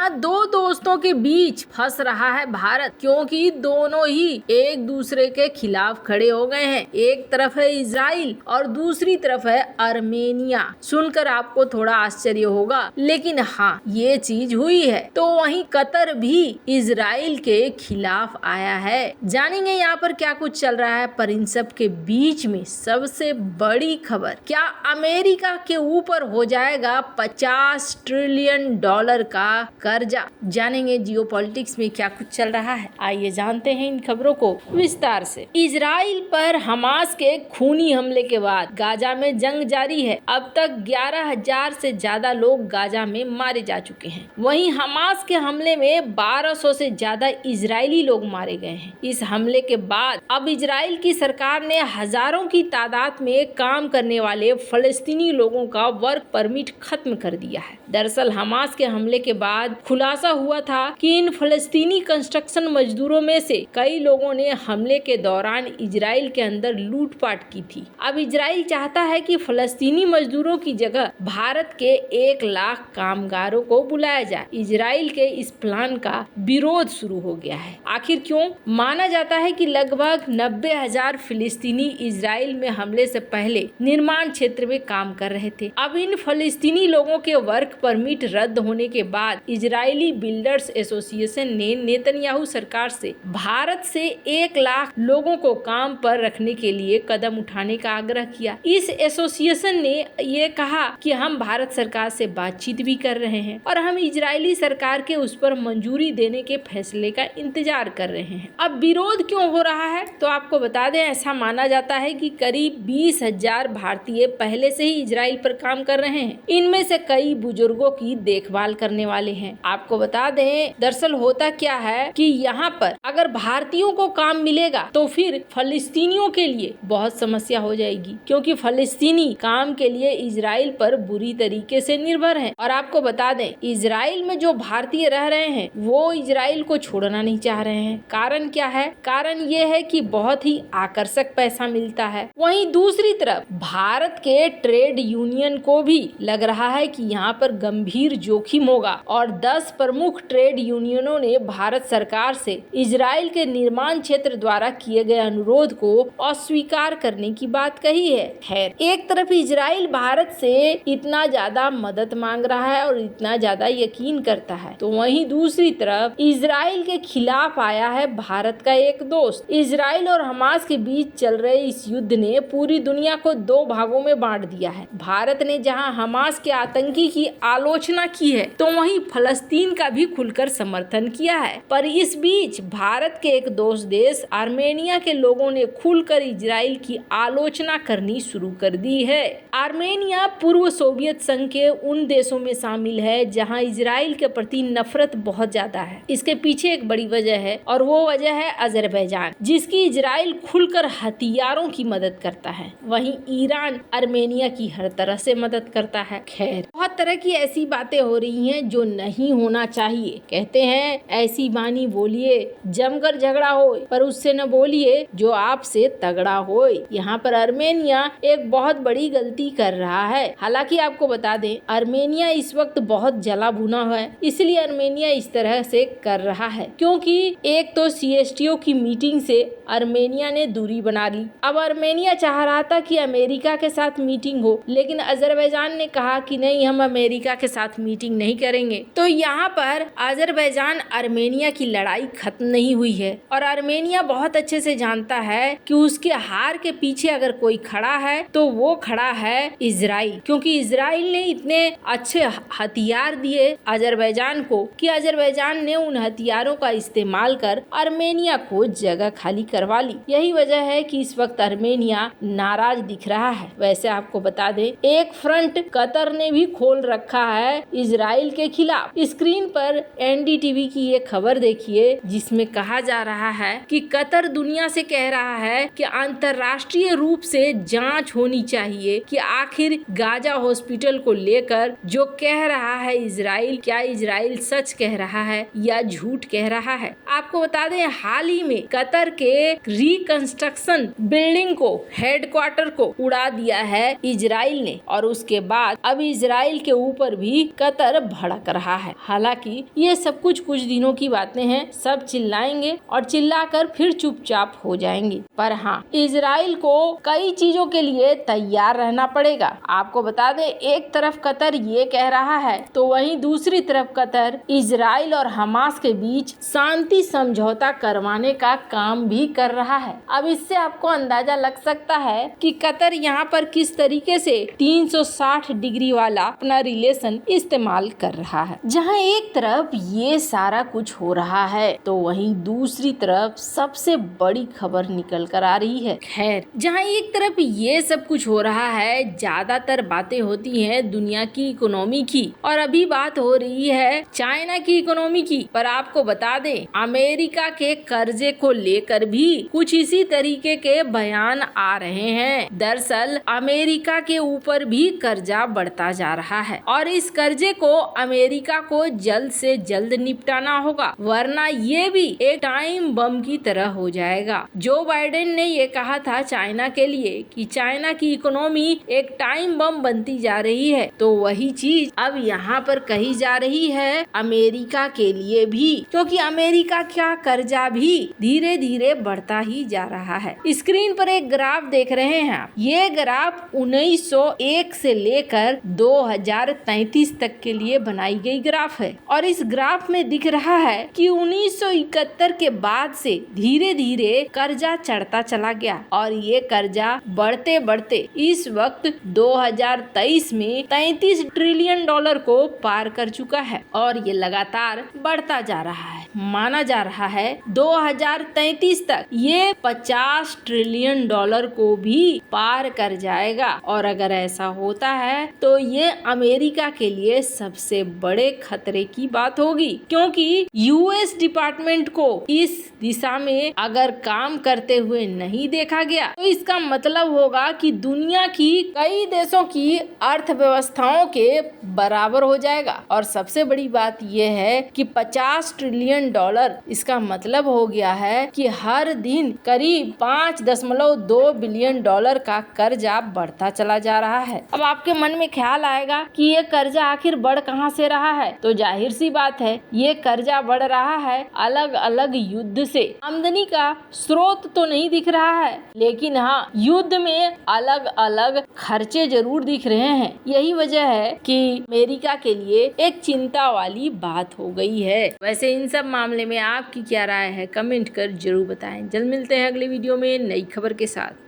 जहां दो दोस्तों के बीच फंस रहा है भारत, क्योंकि दोनों ही एक दूसरे के खिलाफ खड़े हो गए हैं। एक तरफ है इजराइल और दूसरी तरफ है आर्मेनिया। सुनकर आपको थोड़ा आश्चर्य होगा, लेकिन हाँ, ये चीज हुई है। तो वहीं कतर भी इजराइल के खिलाफ आया है। जानेंगे यहाँ पर क्या कुछ चल रहा है। पर इन सब के बीच में सबसे बड़ी खबर, क्या अमेरिका के ऊपर हो जाएगा $50 ट्रिलियन का कर्जा। जानेंगे जियोपॉलिटिक्स में क्या कुछ चल रहा है। आइए जानते हैं इन खबरों को विस्तार से। इजराइल पर हमास के खूनी हमले के बाद गाजा में जंग जारी है। अब तक 11,000 से ज्यादा लोग गाजा में मारे जा चुके हैं। वहीं हमास के हमले में 1200 से ज्यादा इजरायली लोग मारे गए हैं। इस हमले के बाद अब इजराइल की सरकार ने हजारों की तादाद में काम करने वाले फलस्तीनी लोगों का वर्क परमिट खत्म कर दिया है। दरअसल हमास के हमले के बाद खुलासा हुआ था कि इन फलस्तीनी कंस्ट्रक्शन मजदूरों में से कई लोगों ने हमले के दौरान इजराइल के अंदर लूटपाट की थी। अब इजराइल चाहता है कि फलस्तीनी मजदूरों की जगह भारत के 1 लाख कामगारों को बुलाया जाए। इजराइल के इस प्लान का विरोध शुरू हो गया है। आखिर क्यों? माना जाता है कि लगभग 90,000 फिलिस्तीनी इजराइल में हमले से पहले निर्माण क्षेत्र में काम कर रहे थे। अब इन फलस्तीनी लोगों के वर्क परमिट रद्द होने के बाद इजरायली बिल्डर्स एसोसिएशन ने नेतन्याहू सरकार से भारत से 1 लाख लोगों को काम पर रखने के लिए कदम उठाने का आग्रह किया। इस एसोसिएशन ने ये कहा कि हम भारत सरकार से बातचीत भी कर रहे हैं और हम इजरायली सरकार के उस पर मंजूरी देने के फैसले का इंतजार कर रहे हैं। अब विरोध क्यों हो रहा है, तो आपको बता दें, ऐसा माना जाता है कि करीब 20,000 भारतीय पहले से ही इजराइल पर काम कर रहे हैं। इनमें से कई बुजुर्गों की देखभाल करने वाले हैं। आपको बता दें, दरअसल होता क्या है कि यहाँ पर अगर भारतीयों को काम मिलेगा तो फिर फलस्तीनियों के लिए बहुत समस्या हो जाएगी, क्योंकि फलस्तीनी काम के लिए इजराइल पर बुरी तरीके से निर्भर हैं। और आपको बता दें, इजराइल में जो भारतीय रह रहे हैं वो इजराइल को छोड़ना नहीं चाह रहे हैं। कारण क्या है? कारण ये है कि बहुत ही आकर्षक पैसा मिलता है। वहीं दूसरी तरफ भारत के ट्रेड यूनियन को भी लग रहा है कि यहाँ पर गंभीर जोखिम होगा और 10 प्रमुख ट्रेड यूनियनों ने भारत सरकार से इजराइल के निर्माण क्षेत्र द्वारा किए गए अनुरोध को अस्वीकार करने की बात कही है। खैर, एक तरफ इजराइल भारत से इतना ज्यादा मदद मांग रहा है और इतना ज्यादा यकीन करता है, तो वहीं दूसरी तरफ इजराइल के खिलाफ आया है भारत का एक दोस्त। इजराइल और हमास के बीच चल रहे इस युद्ध ने पूरी दुनिया को 2 भागों में बांट दिया है। भारत ने जहां हमास के आतंकी की आलोचना की है, तो वहीं फलस्तीन का भी खुलकर समर्थन किया है। पर इस बीच भारत के एक दोस्त देश आर्मेनिया के लोगों ने खुलकर इजराइल की आलोचना करनी शुरू कर दी है। आर्मेनिया पूर्व सोवियत संघ के उन देशों में शामिल है जहां इजराइल के प्रति नफरत बहुत ज्यादा है। इसके पीछे एक बड़ी वजह है और वो वजह है अजरबैजान, जिसकी इजराइल खुलकर हथियारों की मदद करता है। वहीं ईरान आर्मेनिया की हर तरह से मदद करता है। खैर, बहुत तरह की ऐसी बातें हो रही हैं जो नहीं होना चाहिए। कहते हैं, ऐसी बानी बोलिए जमकर झगड़ा हो, पर उससे न बोलिए जो आपसे तगड़ा हो। यहाँ पर आर्मेनिया एक बहुत बड़ी गलती कर रहा है। हालांकि आपको बता दें, आर्मेनिया इस वक्त बहुत जला भुना है, इसलिए आर्मेनिया इस तरह से कर रहा है क्योंकि एक तो CSTO की मीटिंग से आर्मेनिया ने दूरी बना ली। अब आर्मेनिया चाह रहा था कि अमेरिका के साथ मीटिंग हो, लेकिन अजरबैजान ने कहा कि नहीं, हम अमेरिका के साथ मीटिंग नहीं करेंगे। तो यहाँ पर अजरबैजान आर्मेनिया की लड़ाई खत्म नहीं हुई है और आर्मेनिया बहुत अच्छे से जानता है कि उसके हार के पीछे अगर कोई खड़ा है तो वो खड़ा है इजराइल, क्योंकि इजराइल ने इतने अच्छे हथियार दिए अजरबैजान को कि अजरबैजान ने उन हथियारों का इस्तेमाल कर आर्मेनिया को जगह खाली करवा ली। यही वजह है कि इस वक्त आर्मेनिया नाराज दिख रहा है। वैसे आपको बता दें, एक फ्रंट कतर ने भी खोल रखा है इजराइल के खिलाफ। स्क्रीन पर NDTV की ये खबर देखिए, जिसमें कहा जा रहा है कि कतर दुनिया से कह रहा है कि अंतर्राष्ट्रीय रूप से जांच होनी चाहिए कि आखिर गाजा हॉस्पिटल को लेकर जो कह रहा है इजराइल, क्या इजराइल सच कह रहा है या झूठ कह रहा है। आपको बता दें, हाल ही में कतर के रिकंस्ट्रक्शन बिल्डिंग को, हेडक्वार्टर को उड़ा दिया है इजराइल ने और उसके बाद अब इजराइल के ऊपर भी कतर भड़क रहा है। हालांकि ये सब कुछ दिनों की बातें हैं, सब चिल्लाएंगे और चिल्लाकर फिर चुपचाप हो जाएंगे। पर हाँ, इजराइल को कई चीजों के लिए तैयार रहना पड़ेगा। आपको बता दें, एक तरफ कतर ये कह रहा है तो वहीं दूसरी तरफ कतर इजराइल और हमास के बीच शांति समझौता करवाने का काम भी कर रहा है। अब इससे आपको अंदाजा लग सकता है कि कतर यहाँ पर किस तरीके से 360 डिग्री वाला अपना रिलेशन इस्तेमाल कर रहा है। जहाँ एक तरफ ये सारा कुछ हो रहा है तो वहीं दूसरी तरफ सबसे बड़ी खबर निकल कर आ रही है। खैर, जहाँ एक तरफ ये सब कुछ हो रहा है, ज्यादातर बातें होती हैं दुनिया की इकोनॉमी की, और अभी बात हो रही है चाइना की इकोनॉमी की। पर आपको बता दें, अमेरिका के कर्जे को लेकर भी कुछ इसी तरीके के बयान आ रहे हैं। दरअसल अमेरिका के ऊपर भी कर्जा बढ़ता जा रहा है और इस कर्जे को अमेरिका को जल्द से जल्द निपटाना होगा, वरना ये भी एक टाइम बम की तरह हो जाएगा। जो बाइडेन ने ये कहा था चाइना के लिए कि चाइना की इकोनॉमी एक टाइम बम बनती जा रही है, तो वही चीज अब यहाँ पर कही जा रही है अमेरिका के लिए भी, क्योंकि अमेरिका का कर्जा भी धीरे धीरे बढ़ता ही जा रहा है। स्क्रीन पर एक ग्राफ देख रहे हैं आप। ये ग्राफ 1901 से लेकर 2033 तक के लिए बनाई गई ग्राफ है और इस ग्राफ में दिख रहा है कि 1971 के बाद से धीरे धीरे कर्जा चढ़ता चला गया और ये कर्जा बढ़ते बढ़ते इस वक्त 2023 में 33 ट्रिलियन डॉलर को पार कर चुका है और ये लगातार बढ़ता जा रहा है। माना जा रहा है 2033 तक ये 50 ट्रिलियन डॉलर को भी पार कर जाएगा और अगर ऐसा होता है तो ये अमेरिका के लिए सबसे बड़े खतरे की बात होगी, क्योंकि यूएस डिपार्टमेंट को इस दिशा में अगर काम करते हुए नहीं देखा गया तो इसका मतलब होगा कि दुनिया की कई देशों की अर्थव्यवस्थाओं के बराबर हो जाएगा। और सबसे बड़ी बात यह है कि 50 ट्रिलियन डॉलर, इसका मतलब हो गया है कि हर दिन करीब 5.2 बिलियन डॉलर का कर्जा बढ़ता चला जा रहा है। अब आपके मन में ख्याल आएगा कि ये कर्जा आखिर बढ़ कहां से रहा है, तो जाहिर सी बात है ये कर्जा बढ़ रहा है अलग अलग युद्ध से। आमदनी का स्रोत तो नहीं दिख रहा है, लेकिन हाँ, युद्ध में अलग अलग खर्चे जरूर दिख रहे हैं। यही वजह है कि अमेरिका के लिए एक चिंता वाली बात हो गई है। वैसे इन सब मामले में आपकी क्या राय है, कमेंट कर जरूर बताएं। जल्द मिलते हैं अगले वीडियो में नई खबर के साथ।